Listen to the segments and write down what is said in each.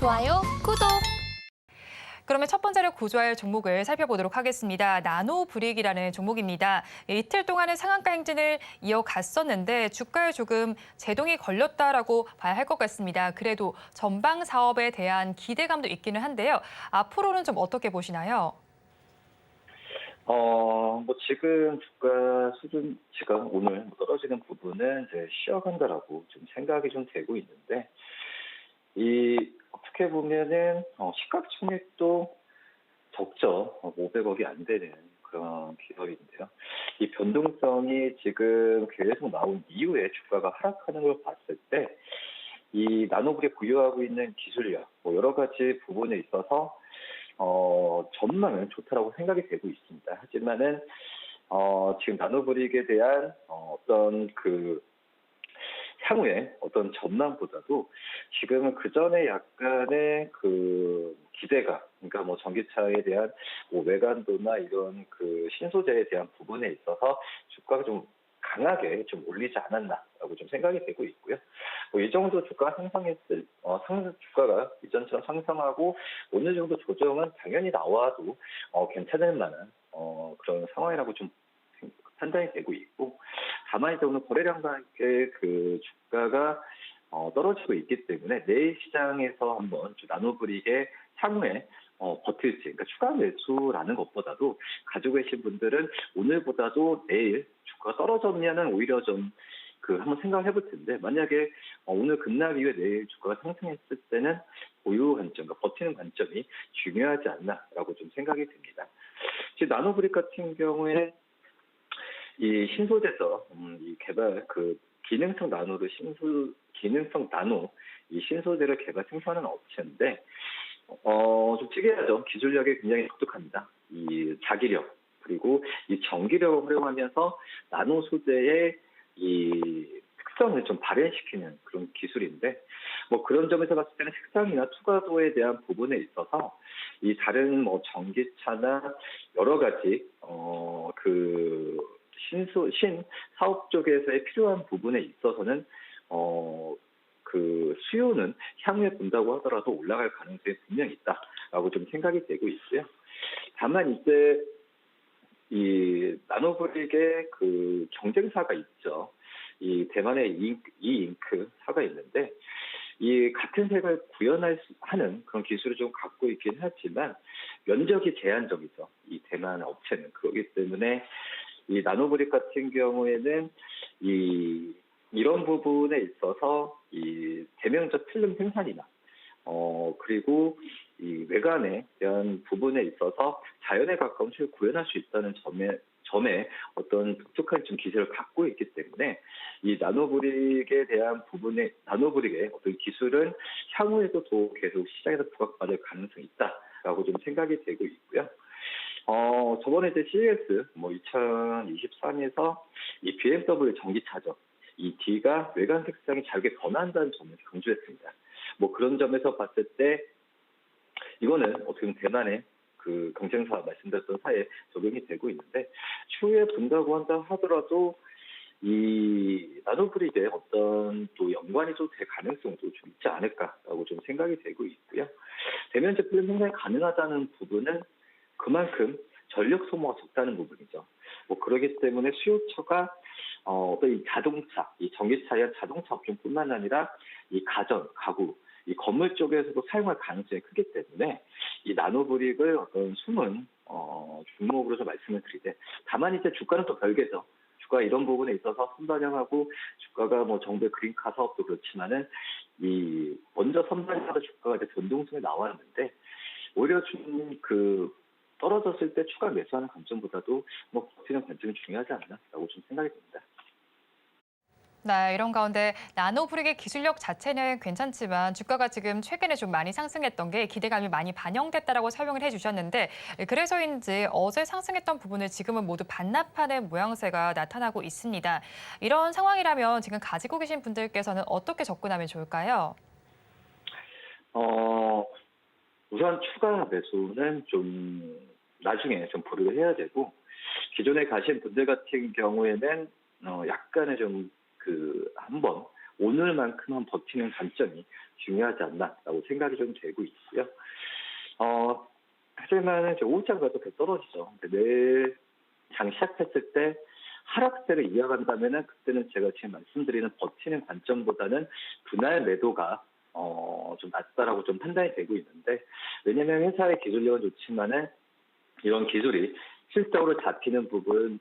좋아요, 구독! 그러면 첫 번째로 구조할 종목을 살펴보도록 하겠습니다. 나노브릭이라는 종목입니다. 이틀 동안은 상한가 행진을 이어갔었는데 주가에 조금 제동이 걸렸다라고 봐야 할 것 같습니다. 그래도 전방 사업에 대한 기대감도 있기는 한데요. 앞으로는 좀 어떻게 보시나요? 지금 주가 수준치가 오늘 떨어지는 부분은 이제 쉬어간다라고 좀 생각이 좀 되고 있는데, 어떻게 보면은, 시가총액도 적죠. 500억이 안 되는 그런 기업인데요. 이 변동성이 지금 계속 나온 이후에 주가가 하락하는 걸 봤을 때, 이 나노블이 보유하고 있는 기술력, 뭐 여러 가지 부분에 있어서 전망은 좋다라고 생각이 되고 있습니다. 하지만은 지금 나노브릭에 대한 어떤 그 향후의 어떤 전망보다도 지금은 그 전에 약간의 그 기대가, 그러니까 뭐 전기차에 대한 뭐 외관도나 이런 그 신소재에 대한 부분에 있어서 주가가 좀 강하게 좀 올리지 않았나라고 좀 생각이 되고 있고요. 뭐 이 정도 주가가 주가가 이전처럼 상승하고 어느 정도 조정은 당연히 나와도 괜찮을 만한 그런 상황이라고 좀 판단이 되고 있고, 다만 이제 오늘 거래량과 함께 그 주가가 떨어지고 있기 때문에 내일 시장에서 한번 나노브릭의 향후에 버틸지, 그러니까 추가 매수라는 것보다도 가지고 계신 분들은 오늘보다도 내일 주가가 떨어졌냐는 오히려 좀 한번 생각을 해볼 텐데, 만약에 오늘 급락 이후에 내일 주가가 상승했을 때는 보유 관점, 그러니까 버티는 관점이 중요하지 않나라고 좀 생각이 듭니다. 지금 나노브릭 같은 경우에는 이 신소재서 이 개발 기능성 나노를 기능성 나노 이 신소재를 개발 생산하는 업체인데, 좀 특이하죠. 기술력이 굉장히 독특합니다. 이 자기력, 그리고 이 전기력을 활용하면서 나노 소재의 이 특성을 좀 발현시키는 그런 기술인데, 뭐 그런 점에서 봤을 때는 색상이나 투과도에 대한 부분에 있어서 이 다른 뭐 전기차나 여러 가지 신 사업 쪽에서의 필요한 부분에 있어서는 수요는 향후에 본다고 하더라도 올라갈 가능성이 분명히 있다라고 좀 생각이 되고 있고요. 다만 이제 이 나노브릭의 그 경쟁사가 있죠. 이 대만의 이잉크사가 있는데, 이 같은 색을 하는 그런 기술을 좀 갖고 있긴 하지만 면적이 제한적이죠. 이 대만 업체는 그렇기 때문에 이 나노브릭 같은 경우에는 이런 부분에 있어서 이 대명적 필름 생산이나 그리고 이 외관에 대한 부분에 있어서 자연에 가까운 걸 구현할 수 있다는 점에 어떤 독특한 좀 기술을 갖고 있기 때문에 이 나노브릭의 어떤 기술은 향후에도 또 계속 시장에서 부각받을 가능성이 있다라고 좀 생각이 되고 있고요. 저번에 이제 CES 2023에서 이 BMW 전기차죠. 이 D가 외관 색상이 자유롭게 변화한다는 점을 강조했습니다. 뭐 그런 점에서 봤을 때 이거는 어떻게 보면 대만의 그 경쟁사 말씀드렸던 사에 적용이 되고 있는데, 추후에 본다고 한다 하더라도 이 나노브릭의 어떤 또 연관이 좀 될 가능성도 좀 있지 않을까라고 좀 생각이 되고 있고요. 대면적 필름 생산이 가능하다는 부분은 그만큼 전력 소모가 적다는 부분이죠. 뭐 그렇기 때문에 수요처가 어떤 이 자동차, 이 전기차의 자동차 업종뿐만 아니라 이 가전, 가구, 이 건물 쪽에서도 사용할 가능성이 크기 때문에 이 나노브릭을 어떤 숨은 종목으로 좀 말씀을 드리되, 다만 이제 주가는 또 별개죠. 주가 이런 부분에 있어서 선반영하고 주가가 뭐 정부의 그린카 사업도 그렇지만은 이 먼저 선반영하다 주가가 이제 변동성이 나왔는데, 오히려 좀 떨어졌을 때 추가 매수하는 관점보다도 뭐 버티는 관점이 중요하지 않나라고 좀 생각이 듭니다. 네, 이런 가운데 나노브릭의 기술력 자체는 괜찮지만 주가가 지금 최근에 좀 많이 상승했던 게 기대감이 많이 반영됐다라고 설명을 해주셨는데, 그래서인지 어제 상승했던 부분을 지금은 모두 반납하는 모양새가 나타나고 있습니다. 이런 상황이라면 지금 가지고 계신 분들께서는 어떻게 접근하면 좋을까요? 우선 추가 매수는 좀 나중에 좀 보류를 해야 되고, 기존에 가신 분들 같은 경우에는 약간의 좀 한번 오늘만큼은 버티는 관점이 중요하지 않나라고 생각이 좀 되고 있고요. 하지만은 이제 오후장과 또 계속 떨어지죠. 근데 내일 장 시작했을 때 하락세를 이어간다면은 그때는 제가 지금 말씀드리는 버티는 관점보다는 분할 매도가 좀 낫다라고 좀 판단이 되고 있는데, 왜냐면 회사의 기술력은 좋지만은 이런 기술이 실적으로 잡히는 부분은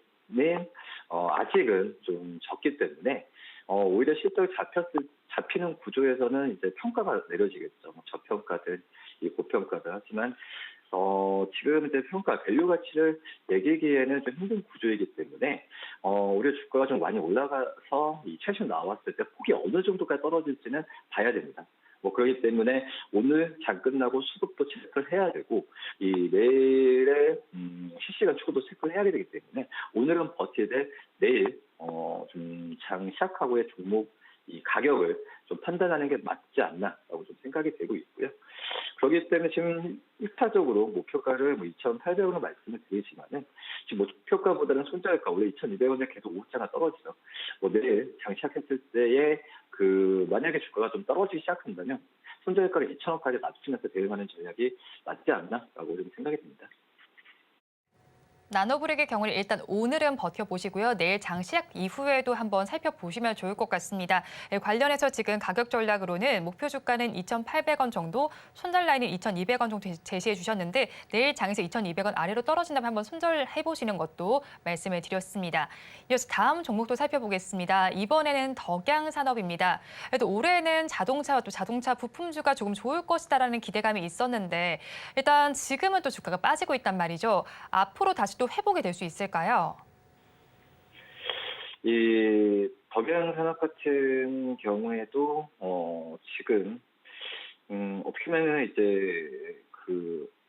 아직은 좀 적기 때문에 오히려 실적이 잡히는 구조에서는 이제 평가가 내려지겠죠. 뭐 저평가든 이 고평가든. 하지만 지금 이제 평가 밸류 가치를 매기기에는 좀 힘든 구조이기 때문에 오히려 주가가 좀 많이 올라가서 이 최신 나왔을 때 폭이 어느 정도까지 떨어질지는 봐야 됩니다. 뭐 그렇기 때문에 오늘 장 끝나고 수급도 체크를 해야 되고, 이 내일의 실시간 추고도 체크를 해야 되기 때문에 오늘은 버티되 내일 좀 장 시작하고의 종목 이 가격을 좀 판단하는 게 맞지 않나라고 좀 생각이 되고 있고요. 그렇기 때문에 지금 1차적으로 목표가를 2,800원으로 말씀을 드리지만은 지금 목표가보다는 손절가 원래 2,200원에 계속 오자가 떨어지죠. 뭐 내일 장 시작했을 때에 만약에 주가가 좀 떨어지기 시작한다면 손절가를 2,000원까지 낮추면서 대응하는 전략이 맞지 않나라고 좀 생각이 듭니다. 나노브릭의 경우는 일단 오늘은 버텨보시고요. 내일 장 시작 이후에도 한번 살펴보시면 좋을 것 같습니다. 관련해서 지금 가격 전략으로는 목표 주가는 2,800원 정도, 손절 라인은 2,200원 정도 제시해 주셨는데 내일 장에서 2,200원 아래로 떨어진다면 한번 손절해 보시는 것도 말씀을 드렸습니다. 이어서 다음 종목도 살펴보겠습니다. 이번에는 덕양산업입니다. 그래도 올해는 자동차와 또 자동차 부품주가 조금 좋을 것이다라는 기대감이 있었는데 일단 지금은 또 주가가 빠지고 있단 말이죠. 앞으로 다시 또 회복이 될 수 있을까요? 이 덕양산업 같은 경우에도 지금 어떻게 보면 이제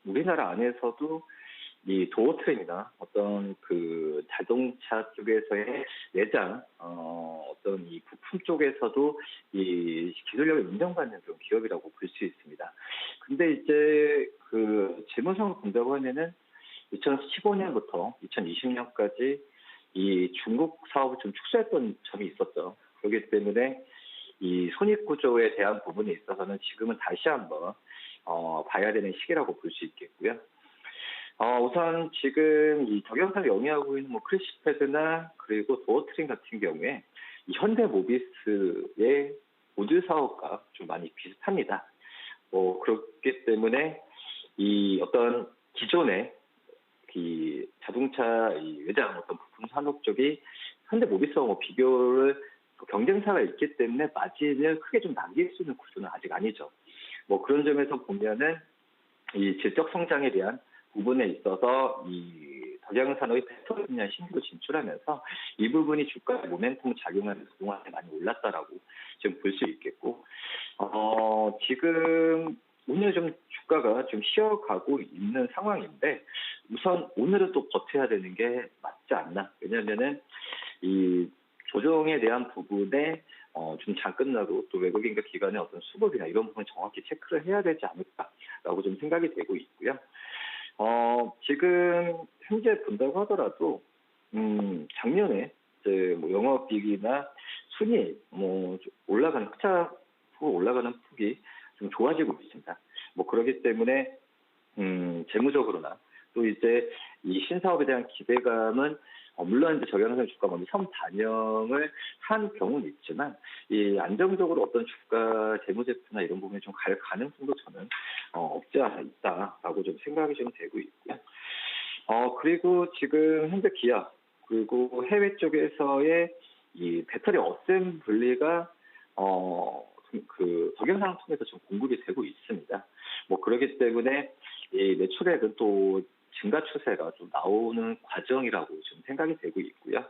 우리나라 안에서도 이 도어 트램이나 어떤 자동차 쪽에서의 내장 어떤 이 부품 쪽에서도 이 기술력을 인정받는 그런 기업이라고 볼 수 있습니다. 근데 이제 재무상으로 본다고 하면은 2015년부터 2020년까지 이 중국 사업을 좀 축소했던 점이 있었죠. 그렇기 때문에 이 손익 구조에 대한 부분에 있어서는 지금은 다시 한번 봐야 되는 시기라고 볼 수 있겠고요. 우선 지금 이 덕양산을 영위하고 있는 크래시패드나 그리고 도어트림 같은 경우에 이 현대모비스의 모듈 사업과 좀 많이 비슷합니다. 그렇기 때문에 이 어떤 기존의 이 자동차 이 외장 어떤 부품 산업 쪽이 현대모비스와 비교를 경쟁사가 있기 때문에 마진을 크게 좀 남길 수 있는 구조는 아직 아니죠. 그런 점에서 보면은 이 질적 성장에 대한 부분에 있어서 이 덕양산업이 배터리 분야 신규로 진출하면서 이 부분이 주가에 모멘텀 작용하면서 그동안에 많이 올랐다라고 지금 볼 수 있겠고, 지금 오늘 좀 주가가 좀 쉬어가고 있는 상황인데 우선 오늘은 또 버텨야 되는 게 맞지 않나. 왜냐하면은 이 조정에 대한 부분에 좀 장 끝나고 또 외국인과 기관의 어떤 수급이나 이런 부분 정확히 체크를 해야 되지 않을까라고 좀 생각이 되고 있고요. 지금 현재 본다고 하더라도 작년에 이제 영업이익이나 순이익 올라가는 흑자 올라가는 폭이 좀 좋아지고 있습니다. 그러기 때문에 재무적으로나 또 이제 이 신사업에 대한 기대감은 물론 이제 덕양산 주가 먼저 선반영을 한 경우는 있지만 이 안정적으로 어떤 주가 재무제표나 이런 부분이 좀 갈 가능성도 저는 없지 않아 있다라고 좀 생각이 좀 되고 있고요. 그리고 지금 현재 기아 그리고 해외 쪽에서의 이 배터리 어셈블리가 덕양산을 통해서 좀 공급이 되고 있습니다. 그렇기 때문에 이 매출액은 또 증가 추세가 좀 나오는 과정이라고 좀 생각이 되고 있고요.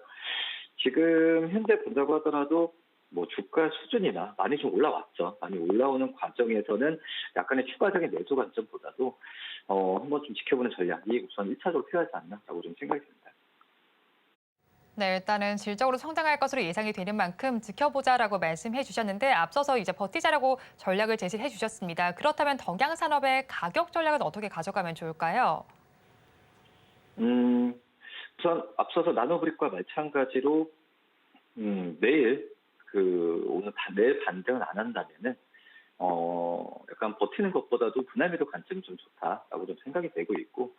지금 현재 본다고 하더라도 주가 수준이나 많이 좀 올라왔죠. 많이 올라오는 과정에서는 약간의 추가적인 매수 관점보다도 한번 좀 지켜보는 전략이 우선 1차적으로 필요하지 않나라고 좀 생각이 듭니다. 네, 일단은 질적으로 성장할 것으로 예상이 되는 만큼 지켜보자라고 말씀해 주셨는데 앞서서 이제 버티자라고 전략을 제시해 주셨습니다. 그렇다면 덕양산업의 가격 전략은 어떻게 가져가면 좋을까요? 우선 앞서서 나노브릭과 마찬가지로 내일 오늘 내일 반등을 안 한다면은 약간 버티는 것보다도 분할 매도 관점이 좀 좋다라고 좀 생각이 되고 있고,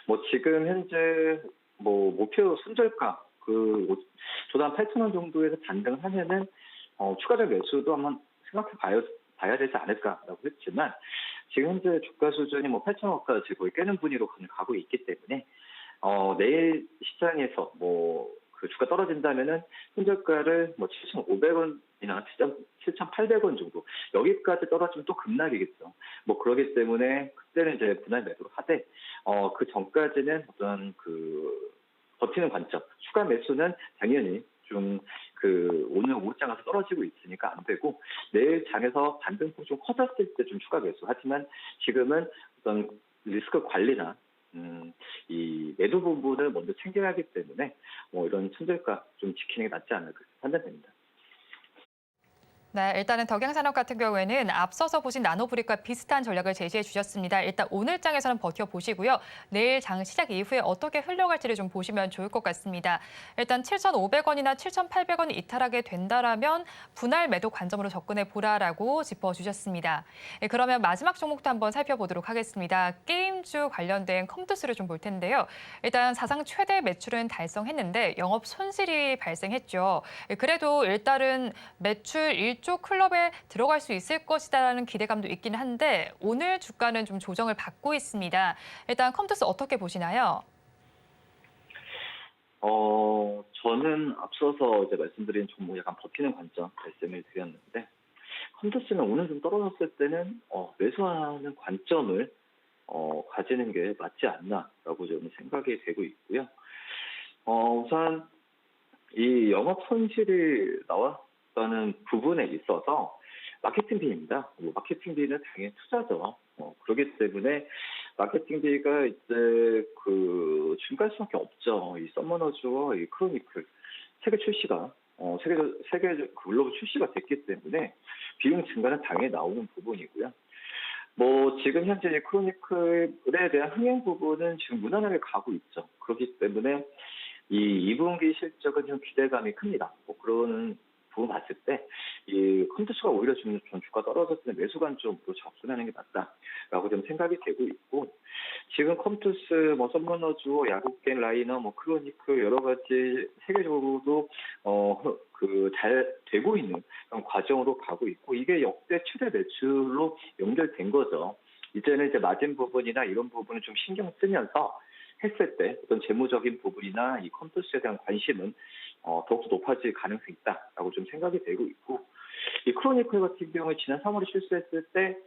뭐 지금 현재 뭐 목표 손절가 저도 한 8,000원 정도에서 반등을 하면은 추가적 매수도 한번 봐야 되지 않을까라고 했지만, 지금 현재 주가 수준이 뭐 8,000원까지 거의 깨는 분위기로 가고 있기 때문에 내일 시장에서 뭐 그 주가 떨어진다면은 손절가를 뭐 7,500원이나 7,800원 정도, 여기까지 떨어지면 또 급락이겠죠. 뭐 그러기 때문에 그때는 이제 분할 매도를 하되, 그 전까지는 어떤 버티는 관점, 추가 매수는 당연히 좀 오늘 오후장 가서 떨어지고 있으니까 안 되고, 내일 장에서 반등폭 좀 커졌을 때 좀 추가 매수. 하지만 지금은 어떤 리스크 관리나 이 매도 부분을 먼저 챙겨야 하기 때문에 뭐 이런 손절가 좀 지키는 게 낫지 않을까 판단됩니다. 네, 일단은 덕양산업 같은 경우에는 앞서서 보신 나노브릭과 비슷한 전략을 제시해 주셨습니다. 일단 오늘 장에서는 버텨보시고요. 내일 장 시작 이후에 어떻게 흘러갈지를 좀 보시면 좋을 것 같습니다. 일단 7,500원이나 7,800원이 이탈하게 된다라면 분할 매도 관점으로 접근해 보라라고 짚어주셨습니다. 그러면 마지막 종목도 한번 살펴보도록 하겠습니다. 게임주 관련된 컴투스를 좀 볼 텐데요. 일단 사상 최대 매출은 달성했는데 영업 손실이 발생했죠. 그래도 일단은 매출 1조 클럽에 들어갈 수 있을 것이다라는 기대감도 있긴 한데 오늘 주가는 좀 조정을 받고 있습니다. 일단 컴투스 어떻게 보시나요? 저는 앞서서 이제 말씀드린 종목 약간 버티는 관점 말씀을 드렸는데, 컴투스는 오늘 좀 떨어졌을 때는 매수하는 관점을 가지는 게 맞지 않나라고 저는 생각이 되고 있고요. 우선 이 영업 손실이 나왔다는 부분에 있어서 마케팅비입니다. 마케팅비는 당연히 투자죠. 그렇기 때문에 마케팅비가 이제 증가할 수밖에 없죠. 이 서머너즈와 이 크로니클 세계 출시가 세계 글로벌 출시가 됐기 때문에 비용 증가는 당연히 나오는 부분이고요. 뭐 지금 현재 이 크로니클에 대한 흥행 부분은 지금 무난하게 가고 있죠. 그렇기 때문에 이 2분기 실적은 좀 기대감이 큽니다. 뭐 그런 부분 봤을 때 이 컴투스가 오히려 지금 전 주가 떨어졌을 때 매수 관점으로 접근하는 게 맞다라고 좀 생각이 되고 있고, 지금 컴투스 뭐 썸머너즈워 야구게임 라이너 뭐 크로니클 여러 가지 세계적으로도 잘 되고 있는 그런 과정으로 가고 있고, 이게 역대 최대 매출로 연결된 거죠. 이제는 이제 마진 부분이나 이런 부분을 좀 신경 쓰면서 했을 때 어떤 재무적인 부분이나 이 컴투스에 대한 관심은 더욱더 높아질 가능성이 있다라고 좀 생각이 되고 있고, 이 크로니클 같은 경우에 지난 3월에 출시했을 때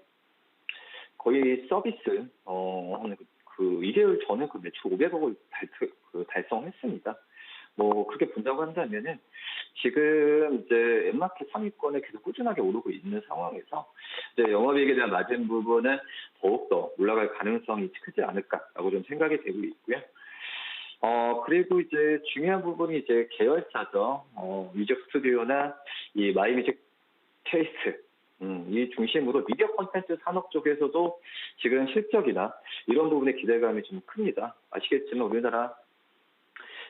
거의 서비스 한 2개월 전에 매출 500억을 달성했습니다. 뭐 그렇게 본다고 한다면은 지금 이제 엠마켓 상위권에 계속 꾸준하게 오르고 있는 상황에서 이제 영업이익에 대한 마진 부분은 더욱더 올라갈 가능성이 크지 않을까라고 좀 생각이 되고 있고요. 그리고 이제 중요한 부분이 이제 계열사죠. 뮤직 스튜디오나 이 마이뮤직 테이스트, 이 중심으로 미디어 콘텐츠 산업 쪽에서도 지금 실적이나 이런 부분에 기대감이 좀 큽니다. 아시겠지만 우리나라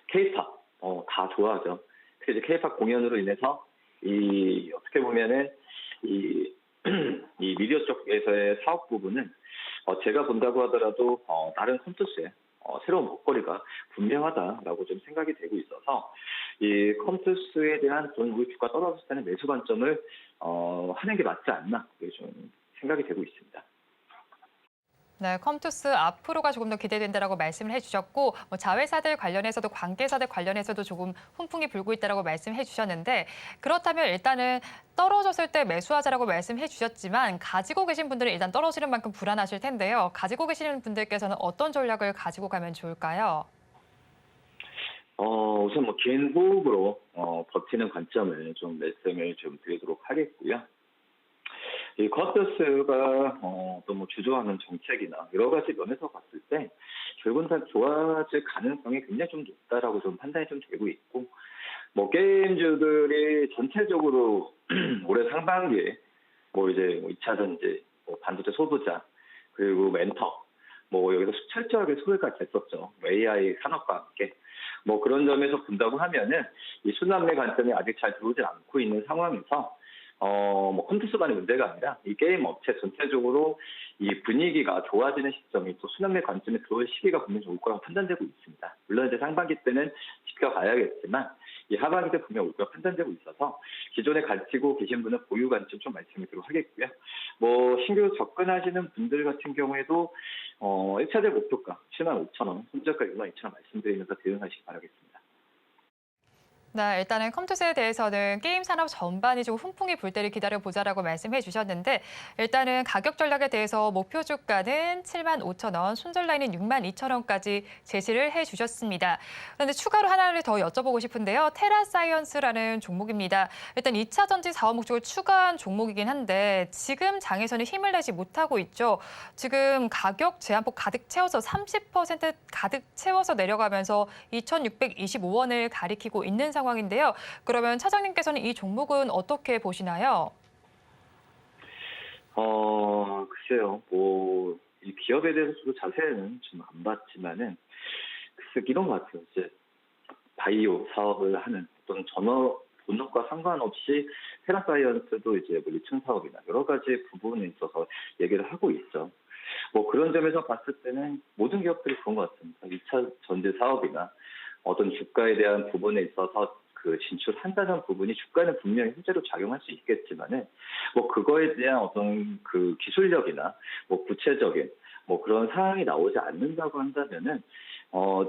K-팝 다 좋아하죠. 그래서 이제 K-팝 공연으로 인해서 이 어떻게 보면은 이 미디어 쪽에서의 사업 부분은 제가 본다고 하더라도 다른 컴투스의 새로운 먹거리가 분명하다라고 좀 생각이 되고 있어서 이 컴투스에 대한 우리 주가 떨어졌을 때는 매수 관점을 하는 게 맞지 않나 좀 생각이 되고 있습니다. 네, 컴투스 앞으로가 조금 더 기대된다라고 말씀을 해주셨고, 뭐 자회사들 관련해서도 관계사들 관련해서도 조금 훈풍이 불고 있다라고 말씀해 주셨는데, 그렇다면 일단은 떨어졌을 때 매수하자라고 말씀해 주셨지만 가지고 계신 분들은 일단 떨어지는 만큼 불안하실 텐데요. 가지고 계시는 분들께서는 어떤 전략을 가지고 가면 좋을까요? 우선 뭐 긴 호흡으로 버티는 관점을 좀 말씀을 좀 드리도록 하겠고요. 이 컴투스가 또 뭐 주도하는 정책이나 여러 가지 면에서 봤을 때 결국은 다 좋아질 가능성이 굉장히 좀 높다라고 좀 판단이 좀 되고 있고, 뭐 게임주들이 전체적으로 올해 상반기에 뭐 이제 2차전 이제 뭐 반도체 소부자 그리고 멘터 뭐 여기서 철저하게 소외가 됐었죠. AI 산업과 함께 뭐 그런 점에서 본다고 하면은 이 순환매 관점이 아직 잘 들어오지 않고 있는 상황에서 뭐 콘텐츠 간의 문제가 아니라 이 게임 업체 전체적으로 이 분위기가 좋아지는 시점이 또 순환매 관점에 들어올 시기가 분명히 올 거라고 판단되고 있습니다. 물론 이제 상반기 때는 지켜봐야겠지만 이 하반기 때 분명 올 거라고 판단되고 있어서 기존에 가지고 계신 분은 보유 관점 좀 말씀드리도록 하겠고요. 뭐 신규 접근하시는 분들 같은 경우에도 1차적 목표가 75,000원, 손절가 62,000원 말씀드리면서 대응하시기 바라겠습니다. 네, 일단은 컴투스에 대해서는 게임 산업 전반이 좀 훈풍이 불 때를 기다려보자라고 말씀해 주셨는데 일단은 가격 전략에 대해서 목표 주가는 75,000원, 손절 라인은 62,000원까지 제시를 해 주셨습니다. 그런데 추가로 하나를 더 여쭤보고 싶은데요. 테라사이언스라는 종목입니다. 일단 2차 전지 사업 목적을 추가한 종목이긴 한데 지금 장에서는 힘을 내지 못하고 있죠. 지금 가격 제한폭 가득 채워서 30% 가득 채워서 내려가면서 2,625원을 가리키고 있는 상황인데요. 그러면 차장님께서는 이 종목은 어떻게 보시나요? 글쎄요. 뭐, 이 기업에 대해서도 자세히는 좀 안 봤지만은, 글쎄, 이런 것 같아요. 이제, 바이오 사업을 하는 어떤 본업과 상관없이 테라사이언스도 이제 뭐 리튬 사업이나 여러 가지 부분에 있어서 얘기를 하고 있죠. 뭐 그런 점에서 봤을 때는 모든 기업들이 그런 것 같습니다. 2차 전지 사업이나 어떤 주가에 대한 부분에 있어서 그 진출한다는 부분이 주가는 분명히 실제로 작용할 수 있겠지만은 뭐 그거에 대한 어떤 그 기술력이나 뭐 구체적인 뭐 그런 사항이 나오지 않는다고 한다면은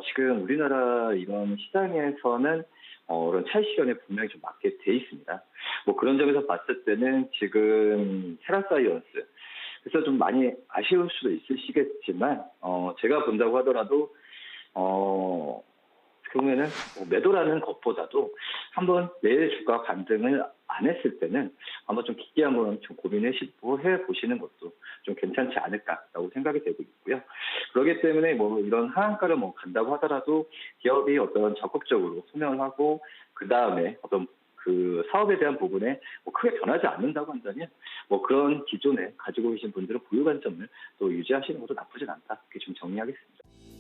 지금 우리나라 이런 시장에서는 그런 차익 실현에 분명히 좀 맞게 돼 있습니다. 뭐 그런 점에서 봤을 때는 지금 테라사이언스 그래서 좀 많이 아쉬울 수도 있으시겠지만 제가 본다고 하더라도 그러면은 뭐 매도라는 것보다도 한번 내일 주가 반등을 안 했을 때는 한번 좀 깊게 한번 좀 고민해 보시는 것도 좀 괜찮지 않을까라고 생각이 되고 있고요. 그렇기 때문에 뭐 이런 하한가를 뭐 간다고 하더라도 기업이 어떤 적극적으로 소명을 하고 그 다음에 어떤 그 사업에 대한 부분에 뭐 크게 변하지 않는다고 한다면 뭐 그런 기존에 가지고 계신 분들은 보유 관점을 또 유지하시는 것도 나쁘진 않다. 이렇게 좀 정리하겠습니다.